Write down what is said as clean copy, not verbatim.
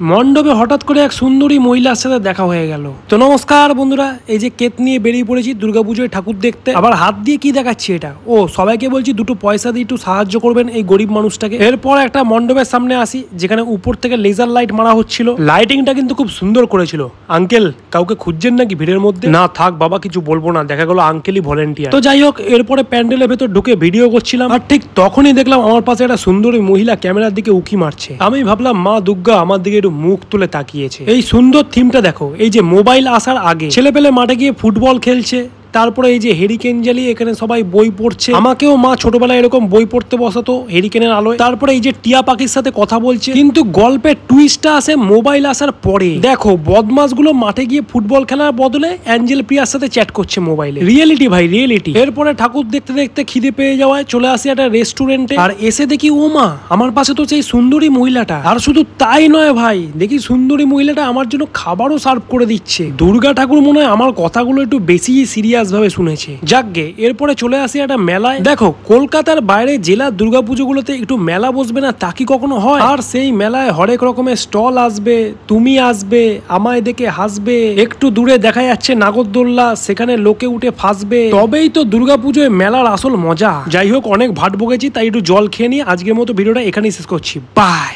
মণ্ডপে হঠাৎ করে এক সুন্দরী মহিলার সাথে দেখা হয়ে গেল। তো নমস্কার বন্ধুরা, এই যে কেত নিয়ে বেরিয়ে পড়েছি দুর্গাপুজোয় ঠাকুর দেখতে। আবার হাত দিয়ে কি দেখাচ্ছি এটা? ও সবাইকে বলছি দুটো পয়সা দিয়ে একটু সাহায্য করবেন এই গরিব মানুষটাকে। এরপর একটা মণ্ডপের সামনে আসি যেখানে উপর থেকে লেজার লাইট মারা হচ্ছিল। লাইটিংটা কিন্তু খুব সুন্দর করেছিল। আঙ্কেল কাউকে খুঁজছেন নাকি ভিড়ের মধ্যে? না থাক বাবা, কিছু বলবো না, দেখা গেল আঙ্কেলই ভলেন্টিয়ার। তো যাই হোক, এরপরে প্যান্ডেলের ভেতর ঢুকে ভিডিও করছিলাম আর ঠিক তখনই দেখলাম আমার পাশে একটা সুন্দরী মহিলা ক্যামেরার দিকে উকি মারছে। আমি ভাবলাম মা দুর্গা আমার দিকে একটু মুখ তুলে তাকিয়েছে। এই সুন্দর থিমটা দেখো, এই যে মোবাইল আসার আগে ছেলেপেলে মাঠে গিয়ে ফুটবল খেলছে, তারপরে এই যে হেরিকেন জ্বালিয়ে এখানে সবাই বই পড়ছে। আমাকেও মা ছোটবেলায় এরকম বই পড়তে বসাতো হেরিকেনের আলোয়। তারপরে এই যে টিয়া পাখির সাথে কথা বলছে, কিন্তু গল্পের টুইস্টটা আসে মোবাইল আসার পরে। দেখো বদমাসগুলো মাঠে গিয়ে ফুটবল খেলার বদলে অ্যাঞ্জেল প্রিয়ার সাথে চ্যাট করছে মোবাইলে। রিয়েলিটি ভাই, রিয়েলিটি। এরপরে ঠাকুর দেখতে দেখতে খিদে পেয়ে যাওয়ায় চলে আসি একটা রেস্টুরেন্টে। আর এসে দেখি ও মা, আমার পাশে তো সেই সুন্দরী মহিলাটা। আর শুধু তাই নয় ভাই, দেখি সুন্দরী মহিলাটা আমার জন্য খাবারও সার্ভ করে দিচ্ছে। দুর্গা ঠাকুর মনে হয় আমার কথাগুলো একটু বেশি সিরিয়াস ভাবে শুনেছে। যাকগে, এরপরে চলে আসি একটা মেলায়। দেখো কলকাতার বাইরে জেলার দুর্গাপুজোগুলোতে একটু মেলা বসবে না, তা কি কখনো হয়? আর সেই মেলায় হরেক রকমের স্টল আসবে, তুমি আসবে, আমায় দেখে হাসবে। একটু দূরে দেখা যাচ্ছে নাগরদোল্লা, সেখানে লোকে উঠে ফাঁসবে। তবেই তো দুর্গাপুজোয় মেলার আসল মজা। যাই হোক, অনেক ভাট বকেছি, তাই একটু জল খেয়ে নিয়ে আজকের মতো ভিডিওটা এখানেই শেষ করছি। বাই।